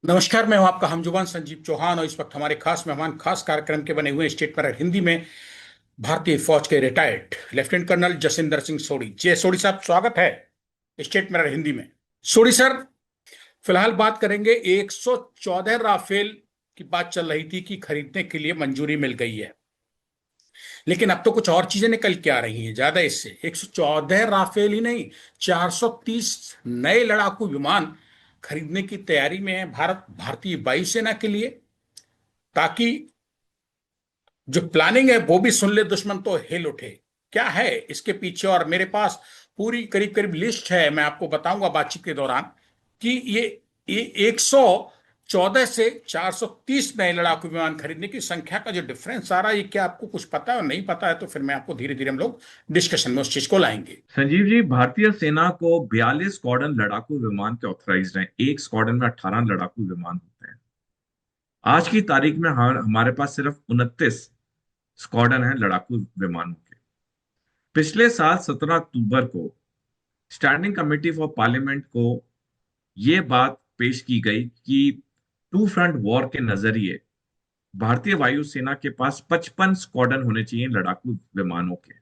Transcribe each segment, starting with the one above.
नमस्कार। मैं हूं आपका हमजुबान संजीव चौहान और इस वक्त हमारे खास मेहमान खास कार्यक्रम के बने हुए हैं स्टेट पर हिंदी में भारतीय फौज के retired lieutenant colonel Jasinder Singh Sodhi. Jai Sodhi साहब, स्वागत है स्टेट में हिंदी में। सोढ़ी सर, फिलहाल बात करेंगे 114 राफेल की बात चल रही थी कि खरीदने के लिए मंजूरी मिल गई है, लेकिन अब तो कुछ और चीजें निकल के आ रही हैं। ज्यादा इससे 114 राफेल ही नहीं, 430 नए लड़ाकू विमान खरीदने की तैयारी में है भारत भारतीय वायुसेना के लिए, ताकि जो प्लानिंग है वो भी सुन ले दुश्मन तो हिल उठे। क्या है इसके पीछे? और मेरे पास पूरी करीब करीब लिस्ट है, मैं आपको बताऊंगा बातचीत के दौरान कि ये 114 से 430 नए लड़ाकू विमान खरीदने की संख्या का जो डिफरेंस आ रहा है, ये क्या आपको कुछ पता है? और नहीं पता है तो फिर मैं आपको धीरे धीरे हम लोग डिस्कशन में उस चीज को लाएंगे। संजीव जी, भारतीय सेना को 42 स्क्वाड्रन लड़ाकू विमान के ऑथराइज्ड हैं। एक स्क्वाड्रन में 18 लड़ाकू विमान होते हैं। आज की तारीख में हमारे पास सिर्फ 29 स्क्वाड्रन हैं लड़ाकू विमानों के। पिछले साल 17 अक्टूबर को स्टैंडिंग कमेटी फॉर पार्लियामेंट को ये बात पेश की गई कि टू फ्रंट वॉर के नजरिए भारतीय वायुसेना के पास 55 स्क्वाड्रन होने चाहिए लड़ाकू विमानों के।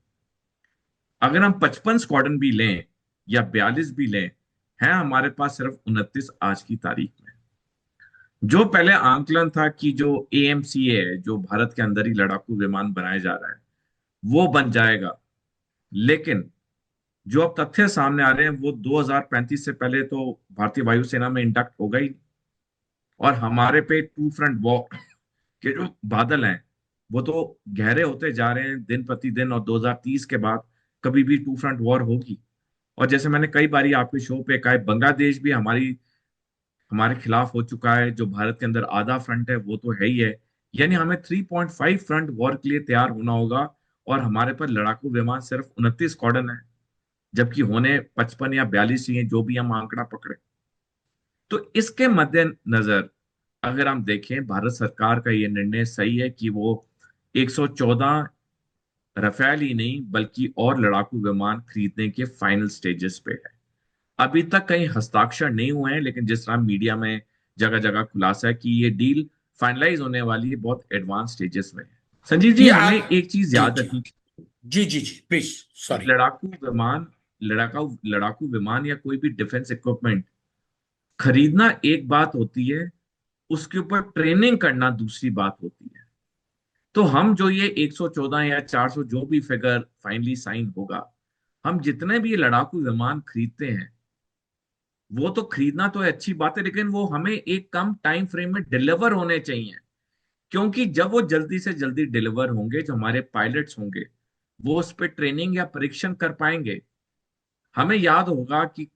अगर हम 55 स्क्वाड्रन भी लें या 42 भी लें, हैं हमारे पास सिर्फ 29 आज की तारीख में। जो पहले आंकलन था कि जो एएमसीए है, जो भारत के अंदर ही लड़ाकू विमान बनाया जा रहा है, वो बन जाएगा। लेकिन जो अब तथ्य सामने आ रहे हैं वो 2035 से पहले तो भारतीय वायुसेना में इंडक्ट होगा ही नहीं। और हमारे पे टू फ्रंट वॉर के जो बादल हैं वो तो गहरे होते जा रहे हैं दिन प्रतिदिन, और 2030 के बाद कभी भी टू फ्रंट वॉर होगी। और जैसे मैंने कई बारी आपके शो पे कहा है, बांग्लादेश भी हमारे खिलाफ हो चुका है। जो भारत के अंदर आधा फ्रंट है वो तो है ही है। यानी हमें 3.5 फ्रंट वॉर के लिए तैयार होना होगा। और हमारे पास लड़ाकू विमान सिर्फ 29 स्क्वाड्रन है, जबकि होने 55 या 42 ही है, जो भी हम आंकड़ा पकड़े। तो इसके मद्देनजर अगर हम देखें, भारत सरकार का ये निर्णय सही है कि वो 114 रफेल ही नहीं बल्कि और लड़ाकू विमान खरीदने के फाइनल स्टेजेस पे है। अभी तक कहीं हस्ताक्षर नहीं हुए हैं, लेकिन जिस तरह मीडिया में जगह जगह खुलासा है कि ये डील फाइनलाइज होने वाली है, बहुत एडवांस स्टेजेस में है। संजीव जी, ये हमें आज एक चीज जी याद जी रखनी जी जी जी प्लीज। कि सॉरी। लड़ाकू विमान लड़ाकू विमान या कोई भी डिफेंस इक्विपमेंट खरीदना एक बात होती है, उसके ऊपर ट्रेनिंग करना दूसरी बात होती है। तो हम जो ये 114 या 400 जो भी फिगर फाइनली साइन होगा, हम जितने भी ये लड़ाकू विमान खरीदते हैं, वो तो खरीदना तो है, अच्छी बात है, लेकिन वो हमें एक कम टाइम फ्रेम में डिलीवर होने चाहिए। क्योंकि जब वो जल्दी से जल्दी डिलीवर होंगे, जो हमारे पायलट्स होंगे वो उस पर ट्रेनिंग या परीक्षण कर पाएंगे। हमें याद होगा कि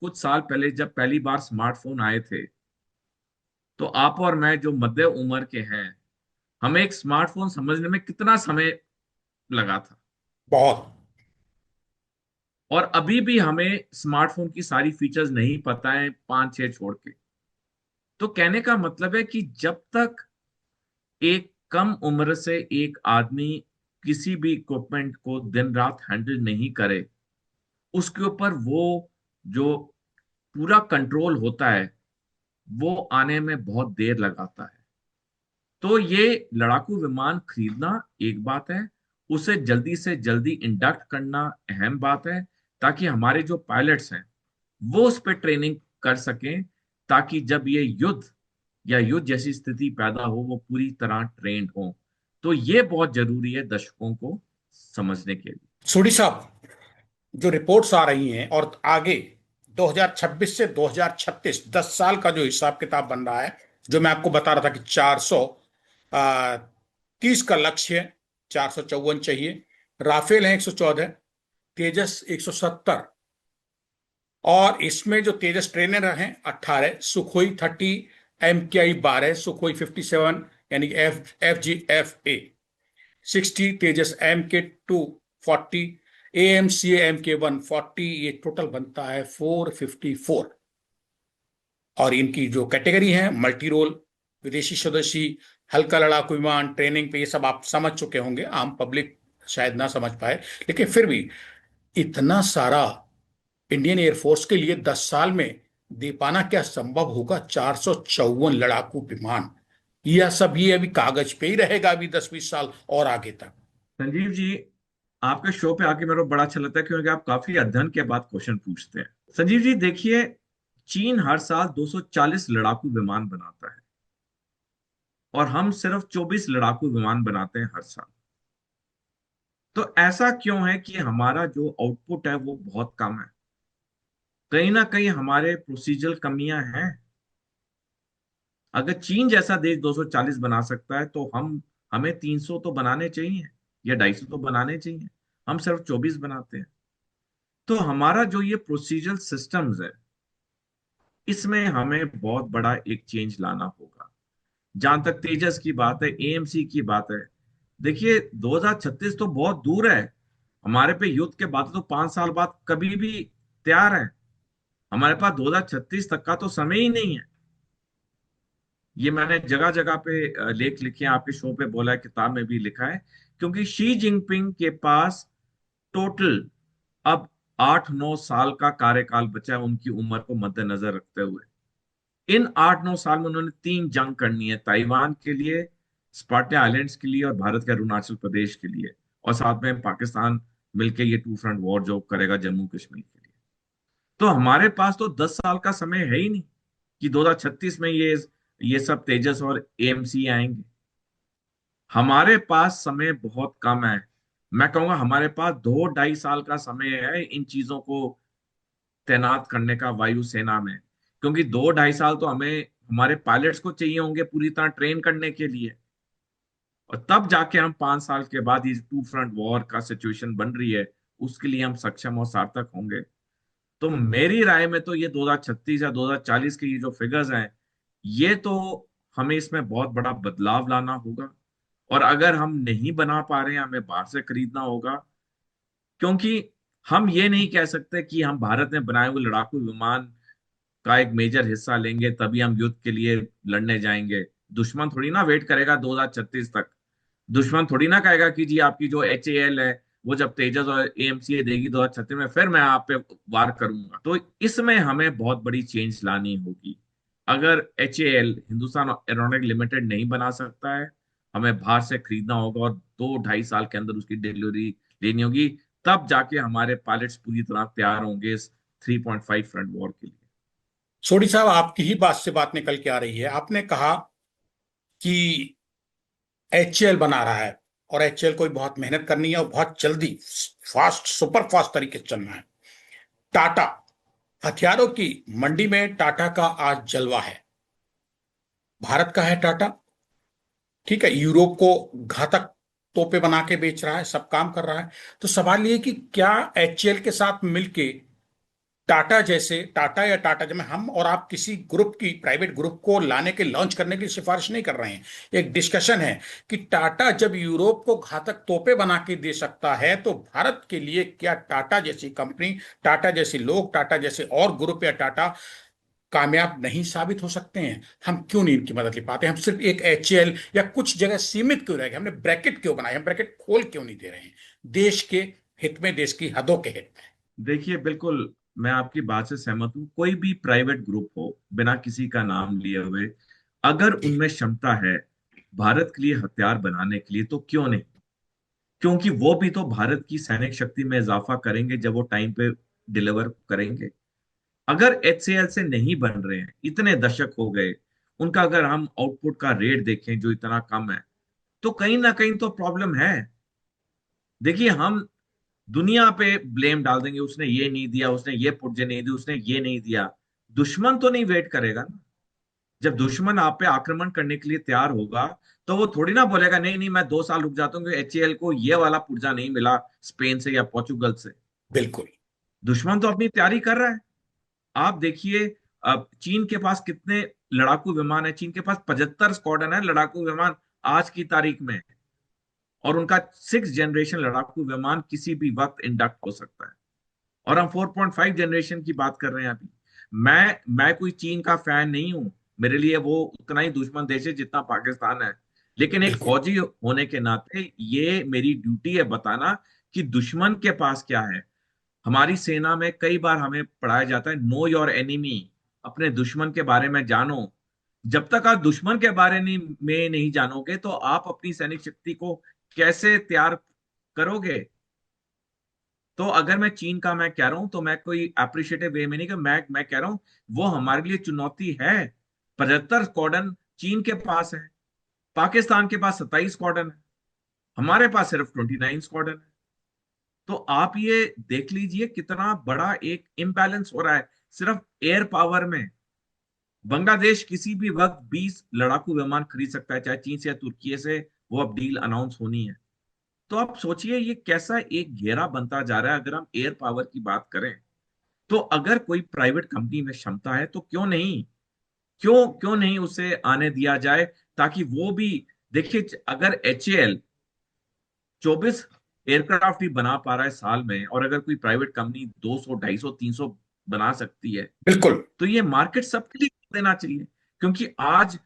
कुछ साल पहले जब पहली बार स्मार्टफोन आए थे, तो आप और मैं जो मध्य उम्र के हैं, हमें एक स्मार्टफोन समझने में कितना समय लगा था। बहुत। और अभी भी हमें स्मार्टफोन की सारी फीचर्स नहीं पता है, 5-6 छोड़ के। तो कहने का मतलब है कि जब तक एक कम उम्र से एक आदमी किसी भी इक्विपमेंट को दिन रात हैंडल नहीं करे, उसके ऊपर वो जो पूरा कंट्रोल होता है वो आने में बहुत देर लगाता है। तो ये लड़ाकू विमान खरीदना एक बात है, उसे जल्दी से जल्दी इंडक्ट करना अहम बात है, ताकि हमारे जो पायलट्स हैं वो उस पर ट्रेनिंग कर सकें, ताकि जब ये युद्ध या युद्ध जैसी स्थिति पैदा हो वो पूरी तरह ट्रेंड हो। तो ये बहुत जरूरी है दर्शकों को समझने के लिए। सोढ़ी साहब, जो रिपोर्ट्स आ रही हैं और आगे 2026 से 2036 10 साल का जो हिसाब किताब बन रहा है, जो मैं आपको बता रहा था कि 430 का लक्ष्य है, 454 चाहिए। राफेल है 114, तेजस 170, और इसमें जो तेजस ट्रेनर हैं 18, सुखोई 30, MKI 12, सुखोई 57 यानी FGFA 60, तेजस MK2 40, AMCA MK1 40, ये टोटल बनता है 454। और इनकी जो कैटेगरी है मल्टी रोल, विदेशी स्वदेशी, हल्का लड़ाकू विमान, ट्रेनिंग पे, ये सब आप समझ चुके होंगे, आम पब्लिक शायद ना समझ पाए, लेकिन फिर भी इतना सारा इंडियन एयरफोर्स के लिए 10 साल में दे पाना क्या संभव होगा? 454 लड़ाकू विमान, यह सब ये अभी कागज पे ही रहेगा अभी 10-20 साल और आगे तक। संजीव जी, आपके शो पे आके मेरे को बड़ा अच्छा लगता है क्योंकि आप काफी अध्ययन के बाद क्वेश्चन पूछते हैं। संजीव जी देखिए, चीन हर साल 240 लड़ाकू विमान बनाता है और हम सिर्फ 24 लड़ाकू विमान बनाते हैं हर साल। तो ऐसा क्यों है कि हमारा जो आउटपुट है वो बहुत कम है? कहीं ना कहीं हमारे प्रोसीजरल कमियां हैं। अगर चीन जैसा देश 240 बना सकता है तो हमें 300 तो बनाने चाहिए या 250 तो बनाने चाहिए। हम सिर्फ 24 बनाते हैं। तो हमारा जो ये प्रोसीजरल सिस्टम्स है, इसमें हमें बहुत बड़ा एक चेंज लाना होगा। जहां तक तेजस की बात है, एएमसी की बात है, देखिए 2036 तो बहुत दूर है। हमारे पे युद्ध के बाद तो 5 साल बाद कभी भी तैयार है। हमारे पास 2036 तक का तो समय ही नहीं है। ये मैंने जगह जगह पे लेख लिखे हैं, आपके शो पे बोला है, किताब में भी लिखा है। क्योंकि शी जिनपिंग के पास टोटल अब 8-9 साल का कार्यकाल बचा है, उनकी उम्र को मद्देनजर रखते हुए। इन 8-9 साल में उन्होंने 3 जंग करनी है, ताइवान के लिए, स्पार्टे आइलैंड्स के लिए और भारत के अरुणाचल प्रदेश के लिए। और साथ में पाकिस्तान मिलके ये टू फ्रंट वॉर जो करेगा जम्मू कश्मीर के लिए। तो हमारे पास तो 10 साल का समय है ही नहीं कि 2036 में ये सब तेजस और एएमसी आएंगे। हमारे पास समय बहुत कम है। मैं कहूंगा हमारे पास 2-2.5 साल का समय है इन चीजों को तैनात करने का वायुसेना में। क्योंकि 2-2.5 साल तो हमें हमारे पायलट्स को चाहिए होंगे पूरी तरह ट्रेन करने के लिए। और तब जाके हम 5 साल के बाद ये टू फ्रंट वॉर का सिचुएशन बन रही है, उसके लिए हम सक्षम और सार्थक होंगे। तो मेरी राय में तो ये 2036 या 2040 के ये जो फिगर्स हैं, ये तो हमें इसमें बहुत बड़ा बदलाव लाना होगा। और अगर हम नहीं बना पा रहे हैं, हमें बाहर से खरीदना होगा। क्योंकि हम ये नहीं कह सकते कि हम भारत में बनाए हुए लड़ाकू विमान का एक मेजर हिस्सा लेंगे तभी हम युद्ध के लिए लड़ने जाएंगे। दुश्मन थोड़ी ना वेट करेगा 2036 तक। दुश्मन थोड़ी ना कहेगा कि जी आपकी जो HAL है वो जब तेजस और AMCA देगी 2036 में, फिर मैं आप पे वार करूंगा। तो इसमें हमें बहुत बड़ी चेंज लानी होगी। अगर HAL, हिंदुस्तान एरोनॉटिक लिमिटेड, नहीं बना सकता है, हमें बाहर से खरीदना होगा और 2-2.5 साल के अंदर उसकी डिलीवरी लेनी होगी। तब जाके हमारे पायलट्स पूरी तरह तैयार होंगे इस 3.5 फ्रंट वॉर के लिए। सोडी साहब, आपकी ही बात से बात निकल के आ रही है। आपने कहा कि HAL बना रहा है और HAL को भी बहुत मेहनत करनी है और बहुत जल्दी, फास्ट, सुपर फास्ट तरीके से चलना है। टाटा, हथियारों की मंडी में टाटा का आज जलवा है। भारत का है टाटा, ठीक है, यूरोप को घातक तोपे बना के बेच रहा है, सब काम कर रहा है। तो सवाल ये है कि क्या HAL के साथ मिलके टाटा जैसे, टाटा या टाटा, जब हम और आप किसी ग्रुप की, प्राइवेट ग्रुप को लाने के, लॉन्च करने की सिफारिश नहीं कर रहे हैं, एक डिस्कशन है कि टाटा जब यूरोप को घातक तोपे बना के दे सकता है तो भारत के लिए क्या टाटा जैसी कंपनी, टाटा जैसे लोग, टाटा जैसे और ग्रुप या टाटा कामयाब नहीं साबित हो सकते हैं? हम क्यों नहीं इनकी मदद ले पाते? हम सिर्फ एक HAL या कुछ जगह सीमित क्यों रह गए? हमने ब्रैकेट क्यों बनाए? हम ब्रैकेट खोल क्यों नहीं दे रहे हैं देश के हित में, देश की हदों के हित में? देखिए, बिल्कुल मैं आपकी बात से सहमत हूँ। कोई भी प्राइवेट ग्रुप हो, बिना किसी का नाम लिए हुए, अगर जी। उनमें क्षमता है भारत के लिए हथियार बनाने के लिए, तो क्यों नहीं? क्योंकि वो भी तो भारत की सैनिक शक्ति में इजाफा करेंगे जब वो टाइम पे डिलीवर करेंगे। अगर HCL से नहीं बन रहे हैं, इतने दशक हो गए, उनका अगर हम आउटपुट का रेट देखें जो इतना कम है, तो कहीं ना कहीं तो प्रॉब्लम है। देखिए, हम दुनिया पे ब्लेम डाल देंगे, उसने ये नहीं दिया, उसने ये पुर्जे नहीं दी, उसने ये नहीं दिया। दुश्मन तो नहीं वेट करेगा ना। जब दुश्मन आप पे आक्रमण करने के लिए तैयार होगा, तो वो थोड़ी ना बोलेगा नहीं नहीं मैं 2 साल रुक जाता हूँ क्योंकि HAL को ये वाला पुर्जा नहीं मिला स्पेन से या पोर्चुगल से। बिल्कुल। दुश्मन तो अपनी तैयारी कर रहा है। आप देखिए, अब चीन के पास कितने लड़ाकू विमान है? चीन के पास 75 स्क्वाड्रन है लड़ाकू विमान आज की तारीख में। और उनका 6 जनरेशन लड़ाकू विमान किसी भी वक्त इंडक्ट हो सकता है। और हम 4.5 जनरेशन की बात कर रहे हैं अभी। मैं कोई चीन का फैन नहीं हूं। मेरे लिए वो उतना ही दुश्मन देश है जितना पाकिस्तान है। लेकिन एक बिल्कुल। फौजी होने के नाते ये मेरी ड्यूटी है बताना कि दुश्मन के पास क्या है। हमारी सेना में कई बार हमें पढ़ाया जाता है नो योर एनिमी। अपने दुश्मन के बारे में जानो। जब तक आप दुश्मन के बारे में नहीं जानोगे तो आप अपनी सैनिक शक्ति को कैसे तैयार करोगे। तो अगर मैं चीन का मैं कह रहा हूं तो मैं कोई अप्रिशिएटिव वे में नहीं, कि मैं कह रहा हूं वो हमारे लिए चुनौती है। 75 स्क्वाड्रन चीन के पास है, पाकिस्तान के पास 27 स्क्वाड्रन है, हमारे पास सिर्फ 29 स्क्वाड्रन है। तो आप ये देख लीजिए कितना बड़ा एक इम्बैलेंस हो रहा है सिर्फ एयर पावर में। बांग्लादेश किसी भी वक्त 20 लड़ाकू विमान खरीद सकता है, चाहे चीन से या तुर्की से। वो अब डील अनाउंस होनी है। तो आप सोचिए ये कैसा एक घेरा बनता जा रहा है। अगर हम एयर पावर की बात करें तो अगर कोई प्राइवेट कंपनी में क्षमता है तो क्यों नहीं, क्यों क्यों नहीं उसे आने दिया जाए, ताकि वो भी देखिए। अगर HAL 24 एयरक्राफ्ट ही बना पा रहा है साल में, और अगर कोई प्राइवेट कंपनी 200 250 300 बना सकती है, बिल्कुल। तो ये मार्केट सबके लिए देना चाहिए। क्योंकि आज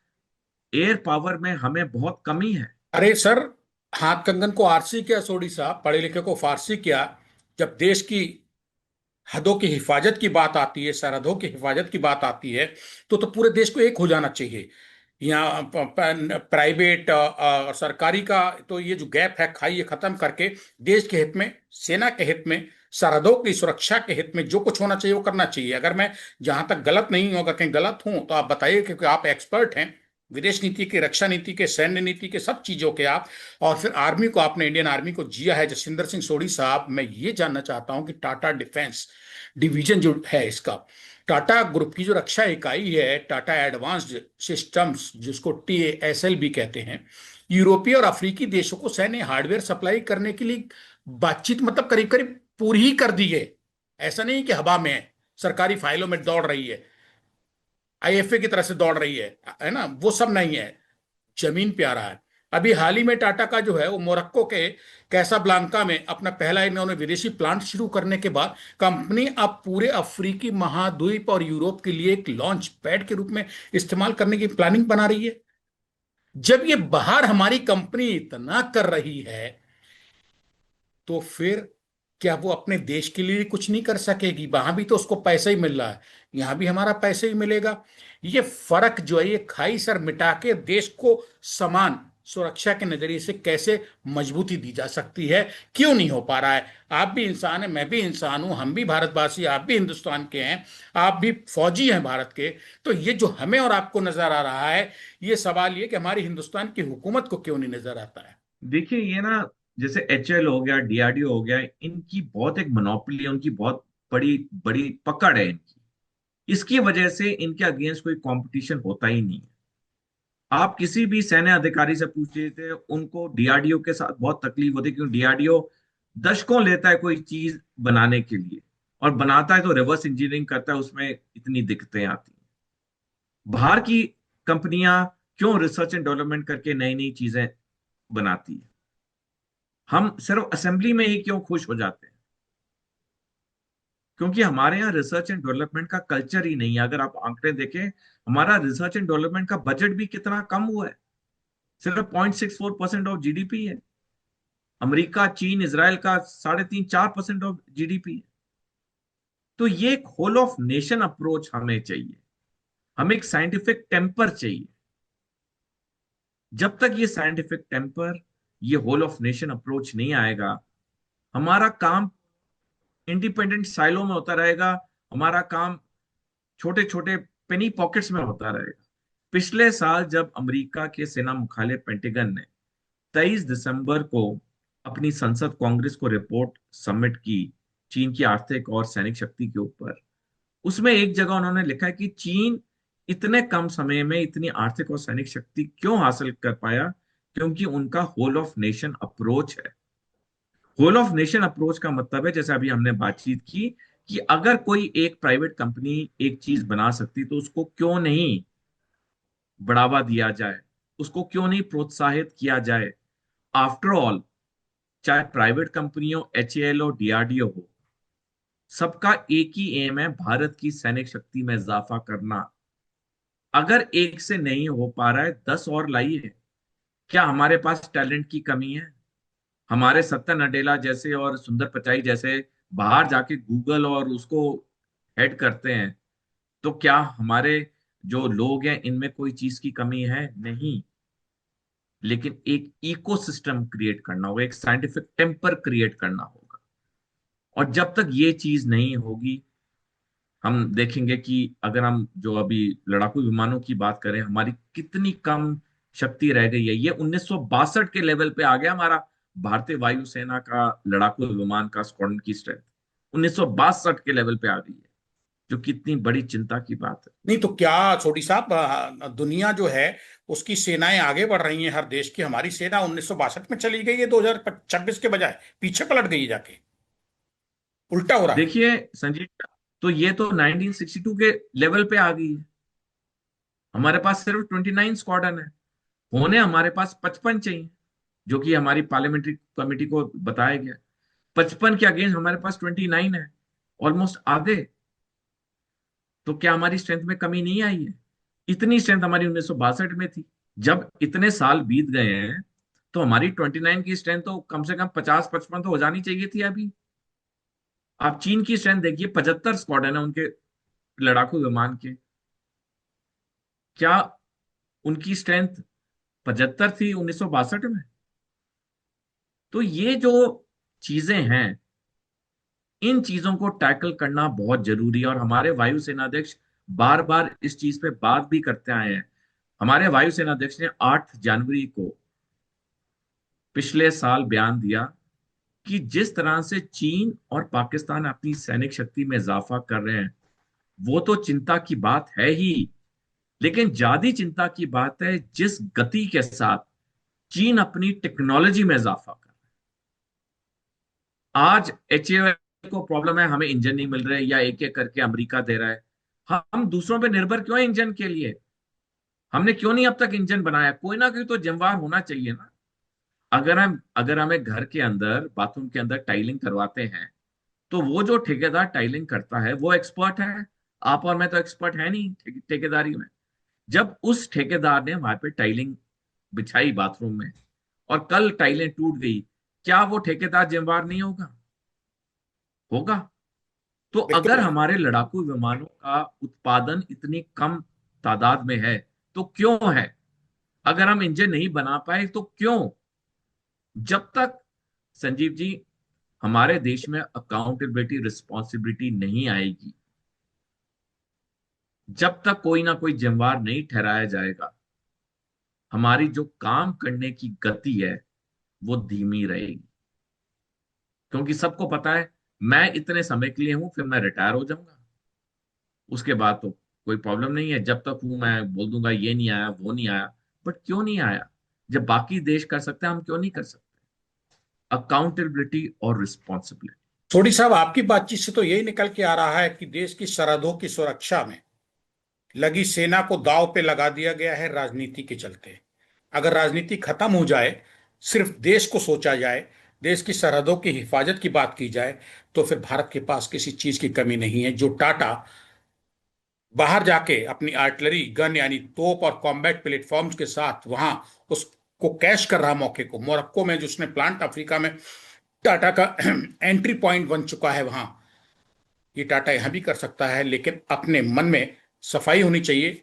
एयर पावर में हमें बहुत कमी है। अरे सर, हाथ कंगन को आरसी किया सोडी साहब, पढ़े लिखे को फारसी किया। जब देश की हदों की हिफाजत की बात आती है, सरहदों की हिफाजत की बात आती है, तो पूरे देश को एक हो जाना चाहिए। यहाँ प्राइवेट और सरकारी का तो ये जो गैप है, खाई, ये खत्म करके देश के हित में, सेना के हित में, सरहदों की सुरक्षा के हित में जो कुछ होना चाहिए वो करना चाहिए। अगर मैं जहां तक गलत नहीं हूं, अगर कहीं गलत हूं तो आप बताइए, क्योंकि आप एक्सपर्ट हैं विदेश नीति के, रक्षा नीति के, सैन्य नीति के, सब चीजों के आप। और फिर आर्मी को, आपने इंडियन आर्मी को जिया है जसविंदर सिंह सोढ़ी साहब, मैं ये जानना चाहता हूं कि टाटा डिफेंस डिवीजन जो है इसका, टाटा ग्रुप की जो रक्षा इकाई है, टाटा एडवांस्ड सिस्टम्स, जिसको TASL भी कहते हैं, यूरोपीय और अफ्रीकी देशों को सैन्य हार्डवेयर सप्लाई करने के लिए बातचीत मतलब करीब करीब पूरी ही कर दी है। ऐसा नहीं कि हवा में है, सरकारी फाइलों में दौड़ रही है, IFA की तरह से दौड़ रही है ना, वो सब नहीं है, जमीन पे आ रहा है। अभी हाल ही में टाटा का जो है वो मोरक्को के कैसाब्लांका में अपना पहला इन्होंने विदेशी प्लांट शुरू करने के बाद कंपनी अब पूरे अफ्रीकी महाद्वीप और यूरोप के लिए एक लॉन्च पैड के रूप में इस्तेमाल करने की प्लानिंग बना रही है। जब ये बाहर हमारी कंपनी इतना कर रही है, तो फिर क्या वो अपने देश के लिए कुछ नहीं कर सकेगी? वहां भी तो उसको पैसा ही मिल रहा है, यहां भी हमारा पैसा ही मिलेगा। ये फर्क जो है, ये खाई सर मिटा के देश को समान सुरक्षा के नजरिए से कैसे मजबूती दी जा सकती है, क्यों नहीं हो पा रहा है? आप भी इंसान हैं, मैं भी इंसान हूं, हम भी भारतवासी, आप भी हिंदुस्तान के हैं, आप भी फौजी हैं भारत के। तो ये जो हमें और आपको नजर आ रहा है, ये सवाल ये कि हमारी हिंदुस्तान की हुकूमत को क्यों नहीं नजर आता है? देखिए ये ना, जैसे HAL हो गया, DRDO हो गया, इनकी बहुत एक मोनोपोली है, उनकी बहुत बड़ी बड़ी पकड़ है इनकी। इसकी वजह से इनके अगेंस्ट कोई कंपटीशन होता ही नहीं है। आप किसी भी सैन्य अधिकारी से पूछ लीजिए, उनको DRDO के साथ बहुत तकलीफ होती है, क्योंकि DRDO दशकों लेता है कोई चीज बनाने के लिए, और बनाता है तो रिवर्स इंजीनियरिंग करता है, उसमें इतनी दिक्कतें आती हैं। बाहर की कंपनियां क्यों रिसर्च एंड डेवलपमेंट करके नई नई चीजें बनाती है, हम सिर्फ असेंबली में ही क्यों खुश हो जाते हैं? क्योंकि हमारे यहाँ रिसर्च एंड डेवलपमेंट का कल्चर ही नहीं है। अगर आप आंकड़े देखें, हमारा रिसर्च एंड डेवलपमेंट का बजट भी कितना कम हुआ है, सिर्फ 0.64% ऑफ GDP है। अमेरिका, चीन, इसराइल का 3.5 4% ऑफ GDP है। तो ये एक होल ऑफ नेशन अप्रोच हमें चाहिए, हमें एक साइंटिफिक टेम्पर चाहिए। जब तक ये साइंटिफिक टेम्पर, ये होल ऑफ नेशन अप्रोच नहीं आएगा, हमारा काम इंडिपेंडेंट साइलो में होता रहेगा, हमारा काम छोटे छोटे पेनी पॉकेट्स में होता रहेगा। पिछले साल जब अमेरिका के सेना मुख्यालय पेंटागन ने 23 दिसंबर को अपनी संसद कांग्रेस को रिपोर्ट सबमिट की चीन की आर्थिक और सैनिक शक्ति के ऊपर, उसमें एक जगह उन्होंने लिखा है कि चीन इतने कम समय में इतनी आर्थिक और सैनिक शक्ति क्यों हासिल कर पाया, क्योंकि उनका होल ऑफ नेशन अप्रोच है। होल ऑफ नेशन अप्रोच का मतलब है, जैसे अभी हमने बातचीत की, कि अगर कोई एक प्राइवेट कंपनी एक चीज बना सकती तो उसको क्यों नहीं बढ़ावा दिया जाए, उसको क्यों नहीं प्रोत्साहित किया जाए। आफ्टर ऑल, चाहे प्राइवेट कंपनी हो, HAL हो, DRDO हो, सबका एक ही एम है, भारत की सैनिक शक्ति में इजाफा करना। अगर एक से नहीं हो पा रहा है, 10 और लाइए। क्या हमारे पास टैलेंट की कमी है? हमारे सत्तर नडेला जैसे और सुंदर पिचाई जैसे बाहर जाके गूगल और उसको हेड करते हैं, तो क्या हमारे जो लोग हैं इनमें कोई चीज की कमी है? नहीं। लेकिन एक इकोसिस्टम क्रिएट करना होगा, एक साइंटिफिक टेम्पर क्रिएट करना होगा। और जब तक ये चीज नहीं होगी, हम देखेंगे कि अगर हम जो अभी लड़ाकू विमानों की बात करें, हमारी कितनी कम शक्ति रह गई है। ये 1962 के लेवल पे आ गया हमारा भारतीय वायुसेना का लड़ाकू विमान का स्क्वाड्रन की स्ट्रेंथ। 1962 के लेवल पे आ गई है, जो कितनी बड़ी चिंता की बात है। नहीं तो क्या छोटी साहब, दुनिया जो है उसकी सेनाएं आगे बढ़ रही हैं, हर देश की। हमारी सेना 1962 में चली गई है, 2026 के बजाय पीछे पलट गई है जाके। उल्टा हो रहा है। देखिए संजीव, तो ये तो 1962 के लेवल पे आ गई है। हमारे पास सिर्फ 29 स्क्वाड्रन है, होने हमारे पास 55 चाहिए, जो कि हमारी पार्लियामेंट्री कमेटी को बताया गया। 55 के अगेंस्ट हमारे पास 29 है, ऑलमोस्ट आधे। तो क्या हमारी स्ट्रेंथ में कमी नहीं आई है? इतनी स्ट्रेंथ हमारी 1962 में थी। जब इतने साल बीत गए हैं, तो हमारी 29 की स्ट्रेंथ तो कम से कम 50-55 तो हो जानी चाहिए थी अभी। आप चीन की स्ट्रेंथ देखिए, 75 स्क्वाड्रन है उनके लड़ाकू विमान के। क्या उनकी स्ट्रेंथ 75 थी 1962 में? तो ये जो चीजें हैं, इन चीजों को टैकल करना बहुत जरूरी है। और हमारे वायुसेना अध्यक्ष बार बार इस चीज पे बात भी करते आए हैं। हमारे वायुसेना अध्यक्ष ने 8 जनवरी को पिछले साल बयान दिया कि जिस तरह से चीन और पाकिस्तान अपनी सैनिक शक्ति में इजाफा कर रहे हैं, वो तो चिंता की बात है ही। लेकिन ज्यादा चिंता की बात है जिस गति के साथ चीन अपनी टेक्नोलॉजी में इजाफा कर रहा है। आज एचएएल को प्रॉब्लम है, हमें इंजन नहीं मिल रहे, या एक एक करके अमेरिका दे रहा है। हम दूसरों पे निर्भर क्यों है इंजन के लिए? हमने क्यों नहीं अब तक इंजन बनाया? कोई ना कोई तो जिम्मेवार होना चाहिए ना। अगर हमें घर के अंदर, बाथरूम के अंदर टाइलिंग करवाते हैं, तो वो जो ठेकेदार टाइलिंग करता है वो एक्सपर्ट है। आप और मैं तो एक्सपर्ट है नहीं ठेकेदारी में। जब उस ठेकेदार ने वहां पे टाइलिंग बिछाई बाथरूम में, और कल टाइलें टूट गई, क्या वो ठेकेदार जिम्मेवार नहीं होगा? होगा। तो अगर बिल्कुल। हमारे लड़ाकू विमानों का उत्पादन इतनी कम तादाद में है, तो क्यों है? अगर हम इंजन नहीं बना पाए तो क्यों? जब तक संजीव जी हमारे देश में अकाउंटेबिलिटी, रिस्पॉन्सिबिलिटी नहीं आएगी, जब तक कोई ना कोई जिम्मेवार नहीं ठहराया जाएगा, हमारी जो काम करने की गति है वो धीमी रहेगी। क्योंकि सबको पता है, मैं इतने समय के लिए हूं, फिर मैं रिटायर हो जाऊंगा। उसके बाद तो कोई प्रॉब्लम नहीं है, जब तक हूं मैं बोल दूंगा ये नहीं आया, वो नहीं आया। बट क्यों नहीं आया? जब बाकी देश कर सकते हैं, हम क्यों नहीं कर सकते? अकाउंटेबिलिटी और रिस्पॉन्सिबिलिटी। छोटी साहब, आपकी बातचीत से तो यही निकल के आ रहा है कि देश की सरहदों की सुरक्षा में लगी सेना को दांव पे लगा दिया गया है राजनीति के चलते। अगर राजनीति खत्म हो जाए, सिर्फ देश को सोचा जाए, देश की सरहदों की हिफाजत की बात की जाए, तो फिर भारत के पास किसी चीज की कमी नहीं है। जो टाटा बाहर जाके अपनी आर्टिलरी गन यानी तोप और कॉम्बैट प्लेटफॉर्म्स के साथ वहां उसको कैश कर रहा, मौके को मोरक्को में जो उसने प्लांट अफ्रीका में टाटा का एंट्री पॉइंट बन चुका है वहां, ये टाटा यहां भी कर सकता है। लेकिन अपने मन में सफाई होनी चाहिए।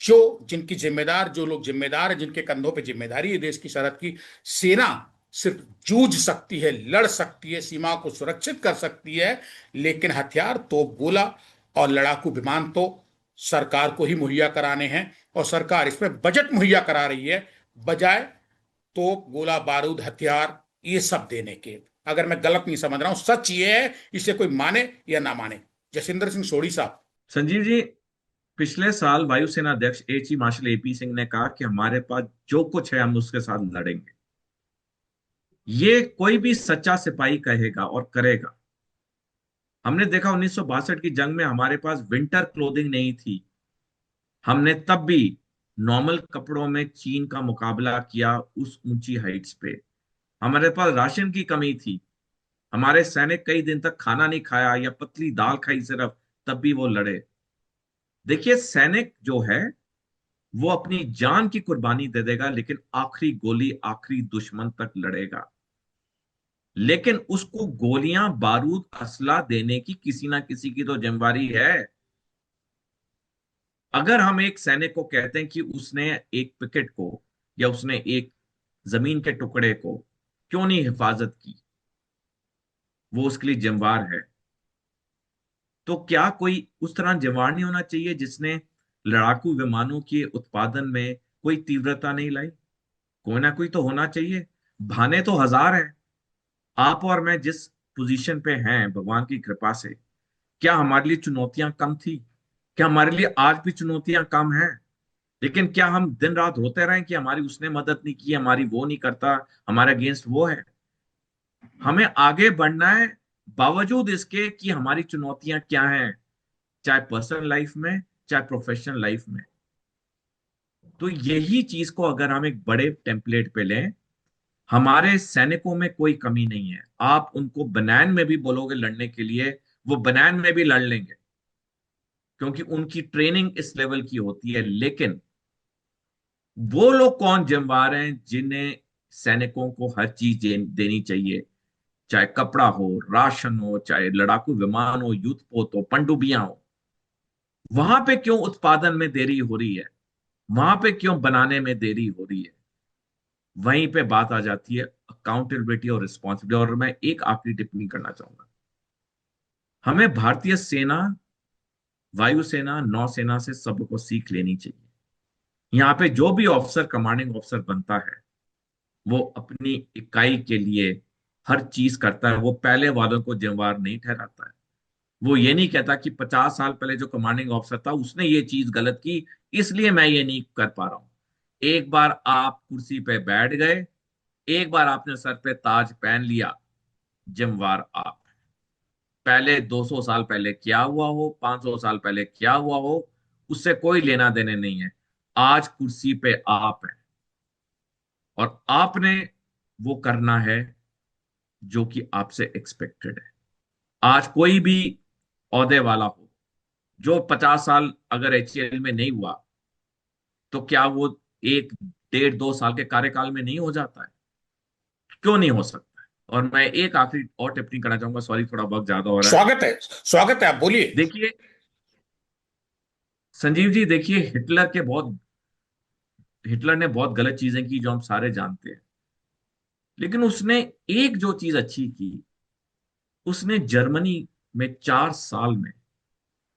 जो जिनकी जिम्मेदार जो लोग जिम्मेदार हैं, जिनके कंधों पे जिम्मेदारी है देश की सरहद की, सेना सिर्फ जूझ सकती है, लड़ सकती है, सीमा को सुरक्षित कर सकती है। लेकिन हथियार, तोप, गोला और लड़ाकू विमान तो सरकार को ही मुहैया कराने हैं, और सरकार इसमें बजट मुहैया करा रही है, बजाय तोप, गोला बारूद, हथियार ये सब देने के। अगर मैं गलत नहीं समझ रहा हूं, सच ये है, इसे कोई माने या ना माने। जसिंदर सिंह सोढ़ी साहब। संजीव जी, पिछले साल वायुसेना अध्यक्ष air chief marshal AP Singh ने कहा कि हमारे पास जो कुछ है हम उसके साथ लड़ेंगे। ये कोई भी सच्चा सिपाही कहेगा और करेगा। हमने देखा 1962 की जंग में हमारे पास विंटर क्लोथिंग नहीं थी, हमने तब भी नॉर्मल कपड़ों में चीन का मुकाबला किया उस ऊंची हाइट्स पे। हमारे पास राशन की कमी थी, हमारे सैनिक कई दिन तक खाना नहीं खाया या पतली दाल खाई सिर्फ, तब भी वो लड़े। देखिए, सैनिक जो है वो अपनी जान की कुर्बानी दे देगा, लेकिन आखिरी गोली आखिरी दुश्मन तक लड़ेगा। लेकिन उसको गोलियां, बारूद, असला देने की किसी ना किसी की तो जिम्मेवारी है। अगर हम एक सैनिक को कहते हैं कि उसने एक पिकेट को या उसने एक जमीन के टुकड़े को क्यों नहीं हिफाजत की, वो उसके लिए जिम्मेवार है, तो क्या कोई उस तरह जिम्मेवार नहीं होना चाहिए जिसने लड़ाकू विमानों के उत्पादन में कोई तीव्रता नहीं लाई? कोई ना कोई तो होना चाहिए। बहाने तो हजार हैं। आप और मैं जिस पोजीशन पे हैं भगवान की कृपा से, क्या हमारे लिए चुनौतियां कम थी? क्या हमारे लिए आज भी चुनौतियां कम हैं? लेकिन क्या हम दिन रात रोते रहें कि हमारी उसने मदद नहीं की, हमारी वो नहीं करता, हमारे अगेंस्ट वो है? हमें आगे बढ़ना है, बावजूद इसके कि हमारी चुनौतियां क्या हैं, चाहे पर्सनल लाइफ में, चाहे प्रोफेशनल लाइफ में। तो यही चीज को अगर हम एक बड़े टेम्पलेट पे लें, हमारे सैनिकों में कोई कमी नहीं है। आप उनको बनैन में भी बोलोगे लड़ने के लिए, वो बनैन में भी लड़ लेंगे, क्योंकि उनकी ट्रेनिंग इस लेवल की होती है। लेकिन वो लोग कौन जिम्मेवार हैं जिन्हें सैनिकों को हर चीज देनी चाहिए, चाहे कपड़ा हो, राशन हो, चाहे लड़ाकू विमान हो, युद्ध पोत हो, पनडुब्बियां हो? वहां पे क्यों उत्पादन में देरी हो रही है? वहां पे क्यों बनाने में देरी हो रही है? वहीं पे बात आ जाती है अकाउंटेबिलिटी और रिस्पॉन्सिबिलिटी। और मैं एक आखिरी टिप्पणी करना चाहूंगा। हमें भारतीय सेना, वायुसेना, नौसेना से सबको सीख लेनी चाहिए। यहाँ पे जो भी ऑफिसर कमांडिंग ऑफिसर बनता है, वो अपनी इकाई के लिए हर चीज करता है। वो पहले वालों को जिम्मेवार नहीं ठहराता है। वो ये नहीं कहता कि 50 साल पहले जो कमांडिंग ऑफिसर था उसने ये चीज गलत की, इसलिए मैं ये नहीं कर पा रहा हूं। एक बार आप कुर्सी पे बैठ गए, एक बार आपने सर पे ताज पहन लिया, जिम्मेवार आप। पहले 200 साल पहले क्या हुआ हो, 500 साल पहले क्या हुआ हो, उससे कोई लेना देने नहीं है। आज कुर्सी पे आप हैं, और आपने वो करना है जो कि आपसे एक्सपेक्टेड है। आज कोई भी औहदे वाला हो, जो 50 साल अगर एचएएल में नहीं हुआ, तो क्या वो एक, डेढ़, 2 साल के कार्यकाल में नहीं हो जाता है? क्यों नहीं हो सकता है? और मैं एक आखिरी और टिप्पणी करना चाहूंगा, सॉरी थोड़ा वक्त ज्यादा हो रहा है। स्वागत है, स्वागत है, आप बोलिए। देखिए संजीव जी, देखिए हिटलर ने बहुत गलत चीजें की जो हम सारे जानते हैं। लेकिन उसने एक जो चीज अच्छी की, उसने जर्मनी में 4 साल में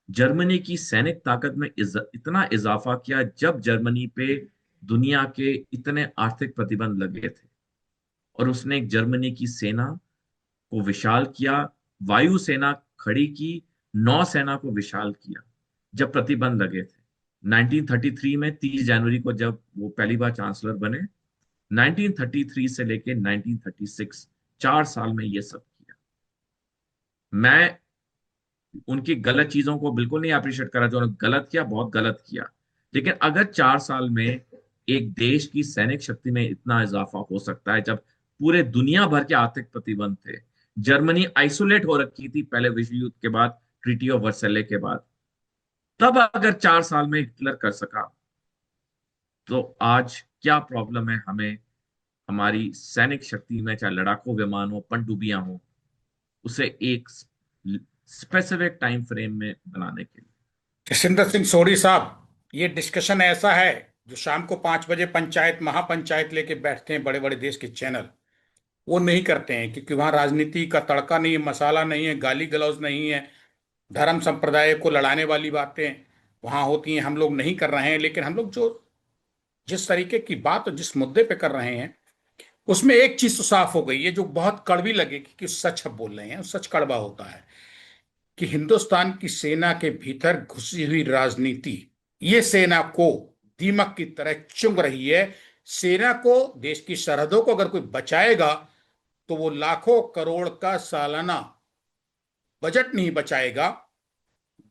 जर्मनी की सैनिक ताकत में इतना इजाफा किया, जब जर्मनी पे दुनिया के इतने आर्थिक प्रतिबंध लगे थे। और उसने एक जर्मनी की सेना को विशाल किया, वायु सेना खड़ी की, नौसेना को विशाल किया जब प्रतिबंध लगे थे। 1933 में 30 जनवरी को जब वो पहली बार चांसलर बने, 1933 से लेके 1936, 4 साल में ये सब किया। मैं उनकी गलत चीजों को बिल्कुल नहीं अप्रिशिएट करा, जो उन्होंने गलत किया बहुत गलत किया। लेकिन अगर 4 साल में एक देश की सैनिक शक्ति में इतना इजाफा हो सकता है, जब पूरे दुनिया भर के आर्थिक प्रतिबंध थे, जर्मनी आइसोलेट हो रखी थी पहले विश्व युद्ध के बाद, ट्रीटी ऑफ वर्सेले के बाद, तब अगर 4 साल में हिटलर कर सका, तो आज क्या प्रॉब्लम है हमें हमारी सैनिक शक्ति में, चाहे लड़ाकू विमान हो, पनडुब्बियां हो, उसे एक स्पेसिफिक टाइम फ्रेम में बनाने के लिए? जसिंदर सिंह सोढ़ी साहब, ये डिस्कशन ऐसा है जो शाम को 5 बजे पंचायत महापंचायत लेके बैठते हैं बड़े बड़े देश के चैनल, वो नहीं करते हैं, क्योंकि वहां राजनीति का तड़का नहीं है, मसाला नहीं है, गाली गलौज नहीं है, धर्म संप्रदाय को लड़ाने वाली बातें वहां होती हैं। हम लोग नहीं कर रहे हैं, लेकिन हम लोग जो जिस तरीके की बात और जिस मुद्दे पे कर रहे हैं, उसमें एक चीज तो साफ हो गई है, जो बहुत कड़वी लगेगी कि सच हम बोल रहे हैं, सच कड़वा होता है, कि हिंदुस्तान की सेना के भीतर घुसी हुई राजनीति ये सेना को दीमक की तरह चुंग रही है। सेना को, देश की सरहदों को अगर कोई बचाएगा, तो वो लाखों करोड़ का सालाना बजट नहीं बचाएगा,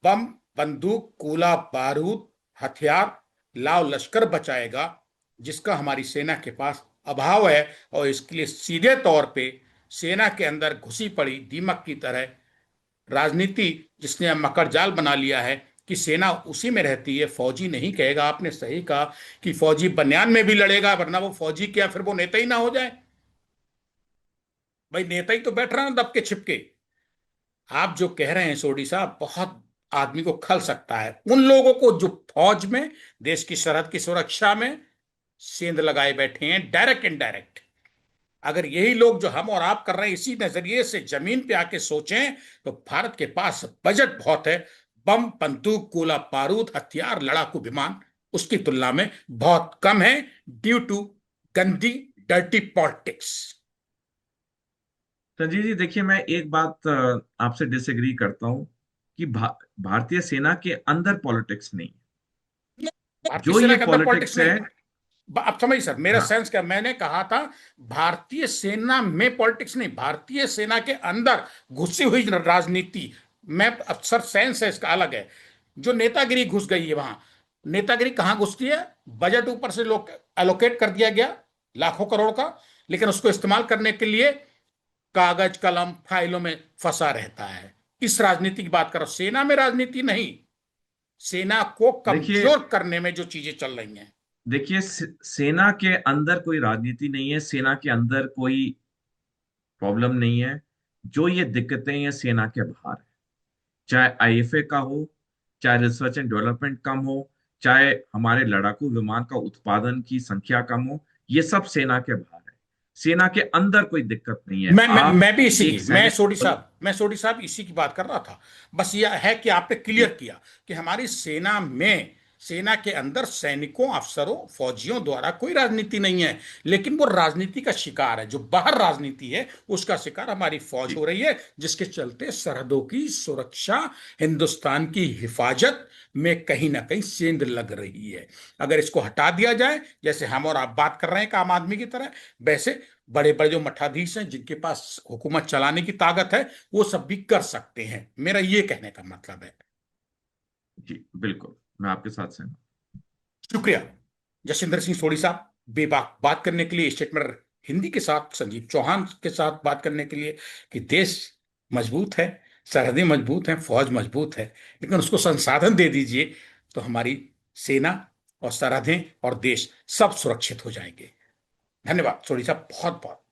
बम, बंदूक, गोला बारूद, हथियार, लाव लश्कर बचाएगा, जिसका हमारी सेना के पास अभाव है। और इसके लिए सीधे तौर पे सेना के अंदर घुसी पड़ी दीमक की तरह राजनीति, जिसने अब मकर जाल बना लिया है कि सेना उसी में रहती है, फौजी नहीं कहेगा। आपने सही कहा कि फौजी बनियान में भी लड़ेगा, वरना वो फौजी क्या, फिर वो नेता ही ना हो जाए। भाई नेता ही तो बैठ रहा ना दब के छिपके। आप जो कह रहे हैं सोडी साहब, बहुत आदमी को खल सकता है। उन लोगों को जो फौज में, देश की सरहद की सुरक्षा में सेंध लगाए बैठे हैं, डायरेक्ट इनडायरेक्ट। अगर यही लोग जो हम और आप कर रहे हैं इसी नजरिए से जमीन पे आके सोचें, तो भारत के पास बजट बहुत है। बम, बंदूक, गोला बारूद, हथियार, लड़ाकू विमान उसकी तुलना में बहुत कम है, ड्यू टू गंदी डर्टी पॉलिटिक्स। संजीव जी देखिए, मैं एक बात आपसे डिसएग्री करता हूं कि भारतीय सेना के अंदर पॉलिटिक्स नहीं। भारतीय जो सेना ये के अंदर पॉलिटिक्स पॉलिटिक्स नहीं है। है। अब समझिए सर, मेरा हाँ सेंस क्या, मैंने कहा था भारतीय सेना में पॉलिटिक्स नहीं, भारतीय सेना के अंदर घुसी हुई राजनीति। मैं अब सर, सेंस है इसका अलग है। जो नेतागिरी घुस गई है वहां, नेतागिरी कहां घुसती है? बजट ऊपर से लोग एलोकेट कर दिया गया लाखों करोड़ का, लेकिन उसको इस्तेमाल करने के लिए कागज कलम फाइलों में फंसा रहता है। इस राजनीति की बात करो, सेना में राजनीति नहीं। सेना को देखिए, कमजोर करने में जो चीजें चल रही हैं। देखिए सेना के अंदर कोई राजनीति नहीं है, सेना के अंदर कोई प्रॉब्लम नहीं है। जो ये दिक्कतें ये सेना के बाहर है। चाहे आईएफए का हो, चाहे रिसर्च एंड डेवलपमेंट कम हो, चाहे हमारे लड़ाकू विमान का उत्पादन की संख्या कम हो, ये सब सेना के बाहर है। सेना के अंदर कोई दिक्कत नहीं है। आप मैं भी इसी की, एक सैनिक मैं सोडी साहब इसी की बात कर रहा था। बस यह है कि आपने क्लियर जी किया कि हमारी सेना में, सेना के अंदर सैनिकों, अफसरों, फौजियों द्वारा कोई राजनीति नहीं है, लेकिन वो राजनीति का शिकार है। जो बाहर राजनीति है उसका शिकार हमारी फौज जी हो रही है, जिसके चलते सरहदों की सुरक्षा, हिंदुस्तान की हिफाजत में कहीं ना कहीं सेंध लग रही है। अगर इसको हटा दिया जाए, जैसे हम और आप बात कर रहे हैं एक आम आदमी की तरह, वैसे बड़े बड़े जो मठाधीश हैं जिनके पास हुकूमत चलाने की ताकत है, वो सब भी कर सकते हैं। मेरा ये कहने का मतलब है। जी बिल्कुल, मैं आपके साथ सहमत। शुक्रिया जसिंदर सिंह सोढ़ी साहब, बेबाक बात करने के लिए, स्टेटमेंट हिंदी के साथ संजीव चौहान के साथ बात करने के लिए, कि देश मजबूत है, सरहदें मजबूत हैं, फौज मजबूत है, लेकिन उसको संसाधन दे दीजिए तो हमारी सेना और सरहदें और देश सब सुरक्षित हो जाएंगे। धन्यवाद सोढ़ी साहब, बहुत बहुत।